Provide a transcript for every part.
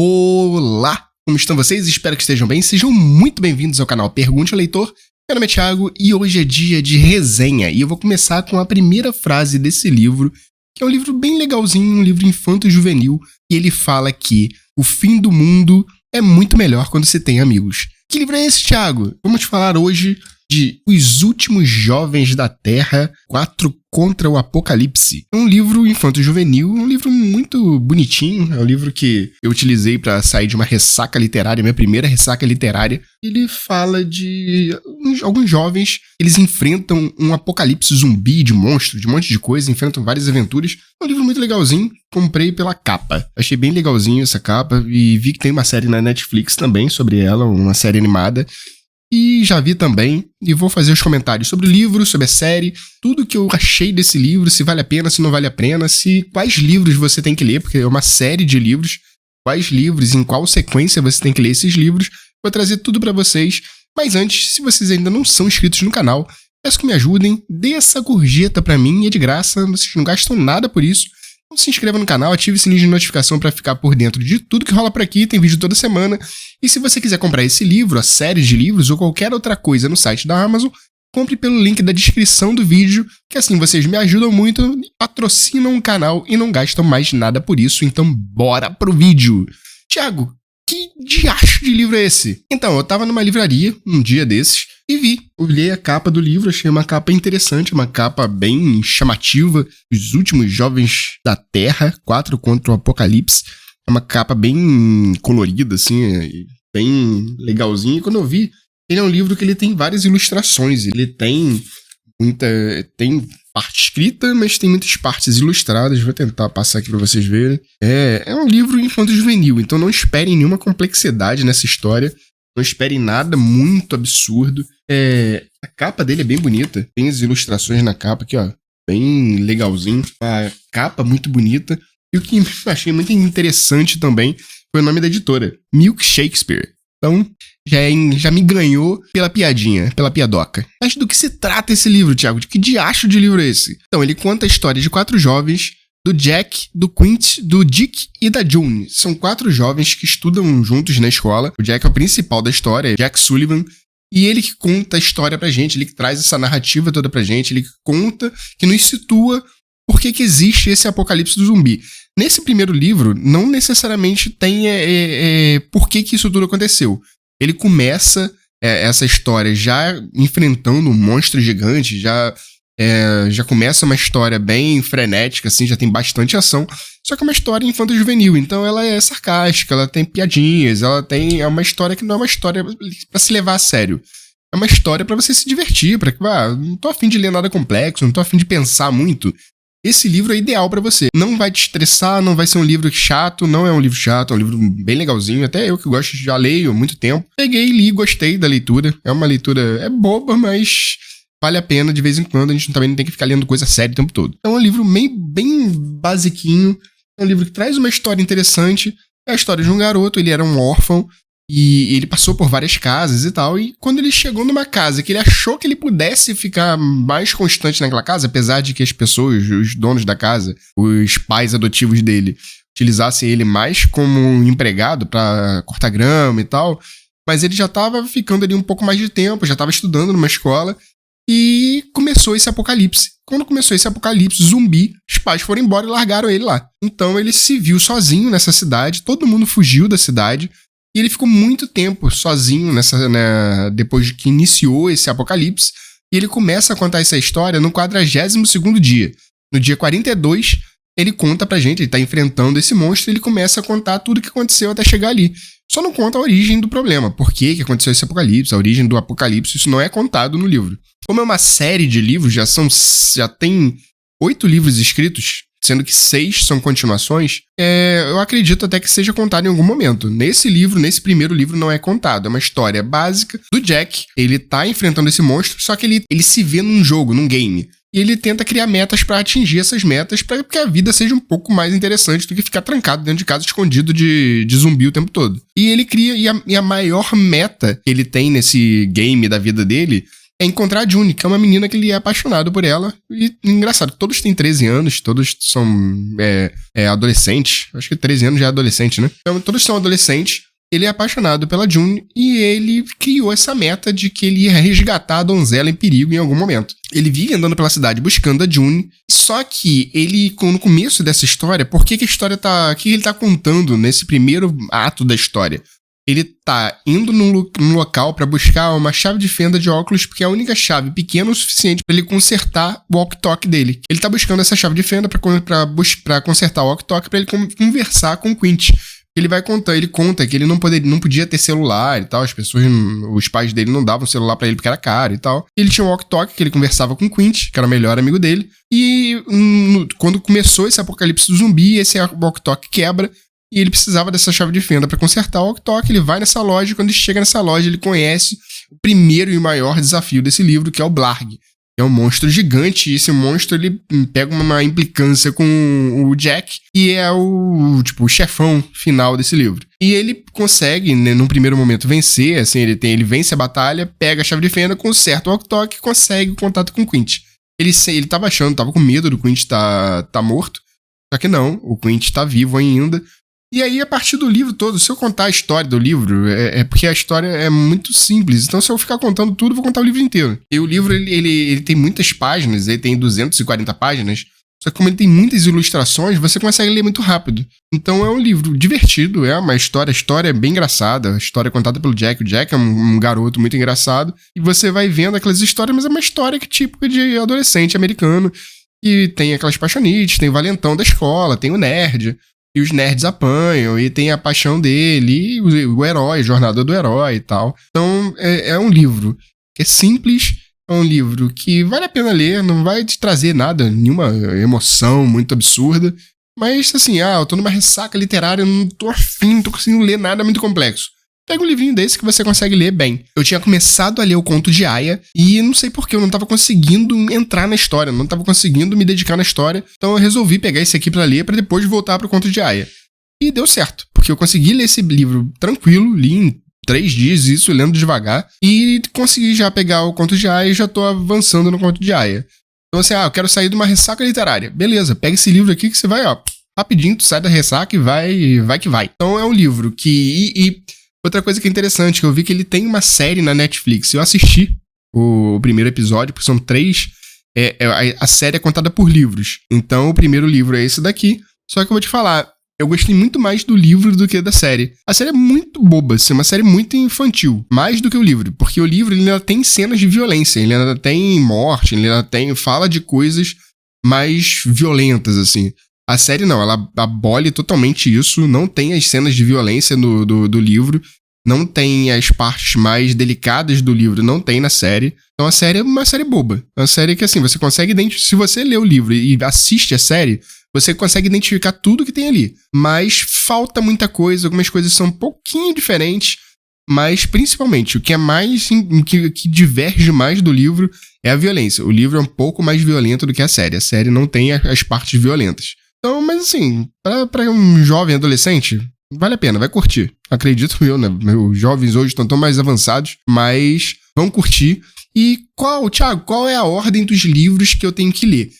Olá, como estão vocês? Espero que estejam bem. Sejam muito bem-vindos ao canal Pergunte ao Leitor. Meu nome é Thiago e hoje é dia de resenha. E eu vou começar com a primeira frase desse livro, que é um livro bem legalzinho, um livro infanto-juvenil. E ele fala que o fim do mundo é muito melhor quando se tem amigos. Que livro é esse, Thiago? Vamos falar hoje de Os Últimos Jovens da Terra, 4 contra o Apocalipse. É um livro infanto-juvenil, um livro muito bonitinho, é um livro que eu utilizei para sair de uma ressaca literária, minha primeira ressaca literária. Ele fala de alguns jovens, eles enfrentam um apocalipse zumbi, de monstro, de um monte de coisa, enfrentam várias aventuras. É um livro muito legalzinho, comprei pela capa. Achei bem legalzinho essa capa e vi que tem uma série na Netflix também sobre ela, uma série animada. E já vi também, e vou fazer os comentários sobre o livro, sobre a série, tudo que eu achei desse livro, se vale a pena, se não vale a pena, quais livros você tem que ler, porque é uma série de livros, quais livros, em qual sequência você tem que ler esses livros, vou trazer tudo pra vocês. Mas antes, se vocês ainda não são inscritos no canal, peço que me ajudem, dê essa gorjeta pra mim, é de graça, vocês não gastam nada por isso. Então se inscreva no canal, ative o sininho de notificação para ficar por dentro de tudo que rola por aqui, tem vídeo toda semana. E se você quiser comprar esse livro, a série de livros ou qualquer outra coisa no site da Amazon, compre pelo link da descrição do vídeo, que assim vocês me ajudam muito, patrocinam o canal e não gastam mais nada por isso, então bora pro vídeo. Thiago, que diacho de livro é esse? Então, eu tava numa livraria um dia desses e olhei a capa do livro, achei uma capa interessante, uma capa bem chamativa, Os Últimos Jovens da Terra, 4 contra o Apocalipse. É uma capa bem colorida, assim, bem legalzinha. E quando eu vi, ele é um livro que ele tem várias ilustrações, ele tem parte escrita, mas tem muitas partes ilustradas. Vou tentar passar aqui pra vocês verem. É um livro infanto-juvenil, então não esperem nenhuma complexidade nessa história. Não esperem nada muito absurdo. A capa dele é bem bonita. Tem as ilustrações na capa aqui, ó. Bem legalzinho. A capa muito bonita. E o que eu achei muito interessante também foi o nome da editora. Milk Shakespeare. Então, já me ganhou pela piadinha, pela piadoca. Mas do que se trata esse livro, Thiago? De que diacho de livro é esse? Então, ele conta a história de 4 jovens, do Jack, do Quint, do Dick e da June. São 4 jovens que estudam juntos na escola. O Jack é o principal da história, Jack Sullivan. E ele que conta a história pra gente, ele que traz essa narrativa toda pra gente, ele que conta, que nos situa por que existe esse apocalipse do zumbi. Nesse primeiro livro, não necessariamente tem por que isso tudo aconteceu. Ele começa essa história já enfrentando um monstro gigante, já começa uma história bem frenética, assim, já tem bastante ação, só que é uma história infanto-juvenil, então ela é sarcástica, ela tem piadinhas, é uma história que não é uma história pra se levar a sério. É uma história pra você se divertir, não tô afim de ler nada complexo, não tô afim de pensar muito. Esse livro é ideal pra você. Não vai te estressar, não vai ser um livro chato, não é um livro chato, é um livro bem legalzinho. Até eu que gosto, já leio há muito tempo. Peguei e li, gostei da leitura. É uma leitura, boba, mas vale a pena de vez em quando. A gente também não tem que ficar lendo coisa séria o tempo todo. É um livro bem basiquinho. É um livro que traz uma história interessante. É a história de um garoto, ele era um órfão. E ele passou por várias casas e tal, e quando ele chegou numa casa que ele achou que ele pudesse ficar mais constante naquela casa, apesar de que as pessoas, os donos da casa, os pais adotivos dele, utilizassem ele mais como um empregado pra cortar grama e tal, mas ele já tava ficando ali um pouco mais de tempo, já tava estudando numa escola, e começou esse apocalipse. Quando começou esse apocalipse zumbi, os pais foram embora e largaram ele lá. Então ele se viu sozinho nessa cidade, todo mundo fugiu da cidade, e ele ficou muito tempo sozinho depois de que iniciou esse apocalipse. E ele começa a contar essa história no 42º dia. No dia 42, ele conta pra gente, ele tá enfrentando esse monstro, e ele começa a contar tudo o que aconteceu até chegar ali. Só não conta a origem do problema, por que aconteceu esse apocalipse, a origem do apocalipse, isso não é contado no livro. Como é uma série de livros, já tem 8 livros escritos, sendo que 6 são continuações, eu acredito até que seja contado em algum momento. Nesse primeiro livro, não é contado. É uma história básica do Jack. Ele tá enfrentando esse monstro, só que ele se vê num jogo, num game. E ele tenta criar metas pra atingir essas metas, pra que a vida seja um pouco mais interessante do que ficar trancado dentro de casa, escondido de zumbi o tempo todo. E ele cria, e a maior meta que ele tem nesse game da vida dele é encontrar a June, que é uma menina que ele é apaixonado por ela. E engraçado, todos têm 13 anos, todos são adolescentes. Acho que 13 anos já é adolescente, né? Então, todos são adolescentes. Ele é apaixonado pela June e ele criou essa meta de que ele ia resgatar a donzela em perigo em algum momento. Ele vive andando pela cidade buscando a June, só que ele, no começo dessa história, por que a história tá... O que ele tá contando nesse primeiro ato da história? Ele tá indo num local pra buscar uma chave de fenda de óculos, porque é a única chave pequena o suficiente pra ele consertar o walkie-talkie dele. Ele tá buscando essa chave de fenda pra consertar o walkie-talkie pra ele conversar com o Quint. Ele conta que ele não podia ter celular e tal, os pais dele não davam celular pra ele porque era caro e tal. Ele tinha um walkie-talkie que ele conversava com o Quint, que era o melhor amigo dele, e quando começou esse apocalipse zumbi, esse walkie-talkie quebra, e ele precisava dessa chave de fenda pra consertar o walkie-talkie. Ele vai nessa loja, e quando ele chega nessa loja, ele conhece o primeiro e maior desafio desse livro, que é o Blarg. É um monstro gigante, e esse monstro ele pega uma implicância com o Jack, e é o chefão final desse livro. E ele consegue, né, num primeiro momento, vencer, assim, ele vence a batalha, pega a chave de fenda, conserta o walkie-talkie e consegue o contato com o Quint. Ele tava com medo do Quint tá morto, só que não, o Quint tá vivo ainda. E aí, a partir do livro todo, se eu contar a história do livro, é porque a história é muito simples. Então, se eu ficar contando tudo, eu vou contar o livro inteiro. E o livro, ele tem muitas páginas, ele tem 240 páginas. Só que como ele tem muitas ilustrações, você consegue ler muito rápido. Então, é um livro divertido, é uma história. A história é bem engraçada. A história é contada pelo Jack. O Jack é um garoto muito engraçado. E você vai vendo aquelas histórias, mas é uma história que típica de adolescente americano. E tem aquelas paixonites, tem o valentão da escola, tem o nerd. E os nerds apanham, e tem a paixão dele, e o herói, a jornada do herói e tal. Então, é um livro que é simples, é um livro que vale a pena ler, não vai te trazer nada, nenhuma emoção muito absurda. Mas, assim, eu tô numa ressaca literária, não tô afim, não tô conseguindo ler nada muito complexo. Pega um livrinho desse que você consegue ler bem. Eu tinha começado a ler o Conto de Aia e não sei porquê, eu não tava conseguindo entrar na história, não tava conseguindo me dedicar na história. Então eu resolvi pegar esse aqui pra ler, pra depois voltar pro Conto de Aia. E deu certo, porque eu consegui ler esse livro tranquilo, li em 3 dias isso, lendo devagar, e consegui já pegar o Conto de Aia e já tô avançando no Conto de Aia. Então assim, eu quero sair de uma ressaca literária. Beleza, pega esse livro aqui que você vai, rapidinho, tu sai da ressaca e vai que vai. Então é um livro que... Outra coisa que é interessante, que eu vi que ele tem uma série na Netflix. Eu assisti o primeiro episódio, porque são 3. A série é contada por livros. Então, o primeiro livro é esse daqui. Só que eu vou te falar, eu gostei muito mais do livro do que da série. A série é muito boba, assim, uma série muito infantil. Mais do que o livro. Porque o livro ele ainda tem cenas de violência. Ele ainda tem morte, ele ainda fala de coisas mais violentas, assim. A série não, ela abole totalmente isso, não tem as cenas de violência do livro, não tem as partes mais delicadas do livro, não tem na série. Então a série é uma série boba. É uma série que, assim, você consegue identificar. Se você lê o livro e assiste a série, você consegue identificar tudo que tem ali. Mas falta muita coisa, algumas coisas são um pouquinho diferentes, mas principalmente o que é mais. que diverge mais do livro é a violência. O livro é um pouco mais violento do que a série. A série não tem as partes violentas. Então, mas assim, pra um jovem adolescente, vale a pena, vai curtir. Acredito eu, né? Meus jovens hoje estão tão mais avançados, mas vão curtir. E Thiago, qual é a ordem dos livros que eu tenho que ler?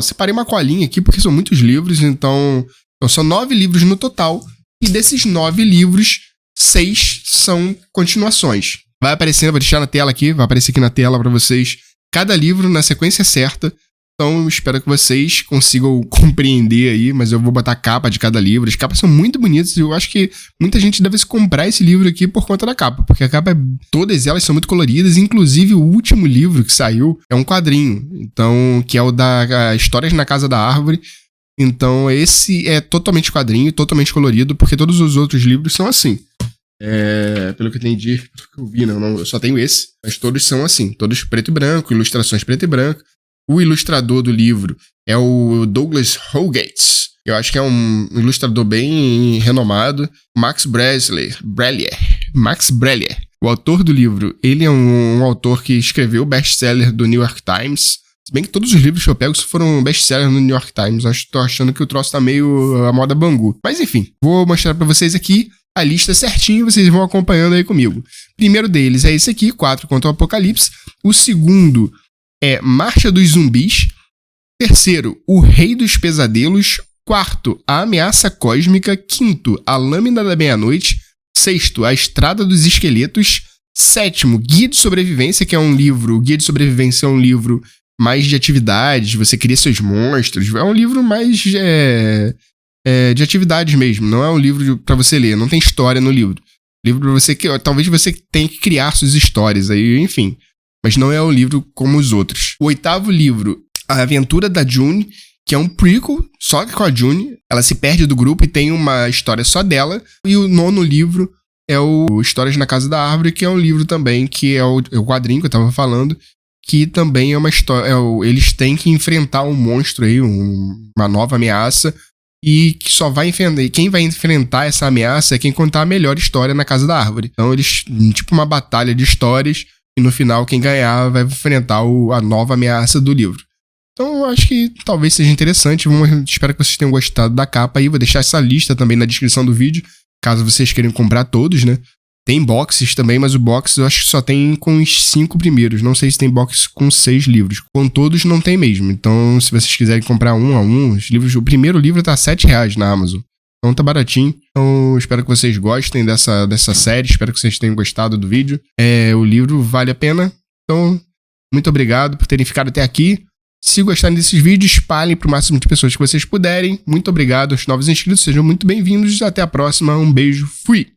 Separei uma colinha aqui, porque são muitos livros, então são 9 livros no total. E desses 9 livros, 6 são continuações. Vai aparecendo, vou deixar na tela aqui, vai aparecer aqui na tela pra vocês cada livro na sequência certa. Então, espero que vocês consigam compreender aí, mas eu vou botar a capa de cada livro. As capas são muito bonitas e eu acho que muita gente deve se comprar esse livro aqui por conta da capa, porque a capa, todas elas são muito coloridas, inclusive o último livro que saiu é um quadrinho, então, que é o da Histórias na Casa da Árvore. Então, esse é totalmente quadrinho, totalmente colorido, porque todos os outros livros são assim. Pelo que eu entendi, pelo que eu vi, não, eu só tenho esse, mas todos são assim, todos preto e branco, ilustrações preto e branco. O ilustrador do livro é o Douglas Hougates. Eu acho que é um ilustrador bem renomado. Max Brellier. O autor do livro, ele é um autor que escreveu o best-seller do New York Times. Se bem que todos os livros que eu pego foram best-seller no New York Times. Tô achando que o troço tá meio a moda Bangu. Mas enfim, vou mostrar pra vocês aqui. a lista certinho, vocês vão acompanhando aí comigo. O primeiro deles é esse aqui, 4 contra o Apocalipse. O segundo é Marcha dos Zumbis. Terceiro, O Rei dos Pesadelos. Quarto, A Ameaça Cósmica. Quinto, A Lâmina da Meia-Noite. Sexto, A Estrada dos Esqueletos. Sétimo, Guia de Sobrevivência, que é um livro... O Guia de Sobrevivência é um livro mais de atividades, você cria seus monstros. É um livro mais de atividades mesmo, não é um livro pra você ler, não tem história no livro. Livro pra você... Talvez você tenha que criar suas histórias, aí, enfim. Mas não é um livro como os outros. O oitavo livro, A Aventura da June, que é um prequel, só que com a June. Ela se perde do grupo e tem uma história só dela. E o nono livro é o Histórias na Casa da Árvore, que é um livro também, que é o quadrinho que eu tava falando, que também é uma história... eles têm que enfrentar um monstro aí, uma nova ameaça, e que só vai enfrentar... E quem vai enfrentar essa ameaça é quem contar a melhor história na Casa da Árvore. Então eles... Tipo uma batalha de histórias, e no final quem ganhar vai enfrentar a nova ameaça do livro. Então eu acho que talvez seja interessante. Espero que vocês tenham gostado da capa aí. Vou deixar essa lista também na descrição do vídeo, caso vocês queiram comprar todos, né? Tem boxes também, mas o box eu acho que só tem com os 5 primeiros. Não sei se tem box com 6 livros. Com todos não tem mesmo. Então, se vocês quiserem comprar um a um, os livros, o primeiro livro tá R$7 na Amazon. Então tá baratinho. Então espero que vocês gostem dessa série. Espero que vocês tenham gostado do vídeo. O livro vale a pena. Então, muito obrigado por terem ficado até aqui. Se gostarem desses vídeos, espalhem para o máximo de pessoas que vocês puderem. Muito obrigado aos novos inscritos. Sejam muito bem-vindos. Até a próxima. Um beijo. Fui!